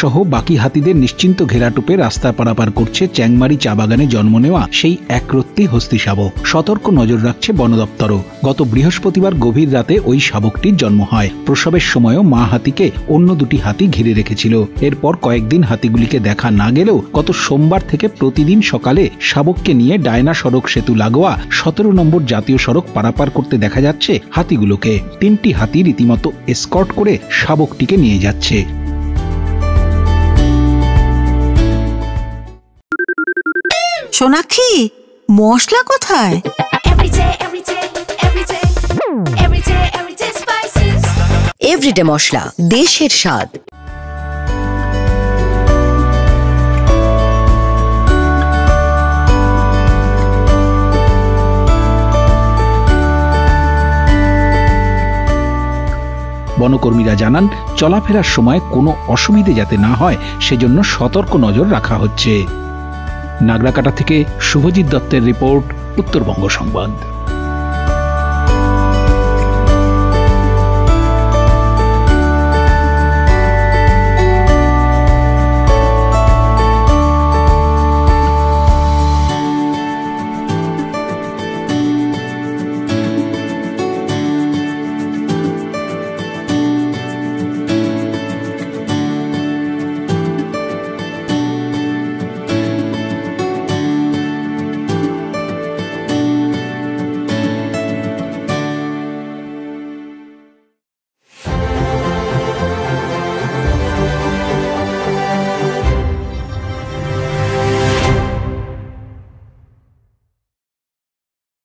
সহ বাকি হাতিদের নিশ্চিন্ত ঘেরাটোপে রাস্তা পারাপার করছে চ্যাংমারি চা বাগানে জন্ম নেওয়া সেই একরত্তি হস্তি শাবক। সতর্ক নজর রাখছে বন দপ্তরও। গত বৃহস্পতিবার গভীর রাতে ওই শাবকটির জন্ম হয়। প্রসবের সময়ও মা হাতিকে অন্য দুটি হাতি ঘিরে রেখেছিল। এরপর কয়েকদিন হাতিগুলিকে দেখা না গেলেও গত সোমবার থেকে প্রতিদিন সকালে শাবককে নিয়ে ডায়না সড়ক সেতু লাগোয়া 17 নম্বর জাতীয় সড়ক পারাপার করতে দেখা যাচ্ছে হাতিগুলোকে। 3টি হাতি রীতিমতো এসকর্ট করে শাবকটিকে নিয়ে যাচ্ছে। সোনাক্ষী, মশলা কোথায়? এভরিডে মশলা, দেশের স্বাদ। বনকর্মীরা জানান, চলাফেরার সময় কোনো অসুবিধে যাতে না হয় সেজন্য সতর্ক নজর রাখা হচ্ছে। নাগরাকাটা থেকে শুভজিৎ দত্তের রিপোর্ট, উত্তরবঙ্গ সংবাদ।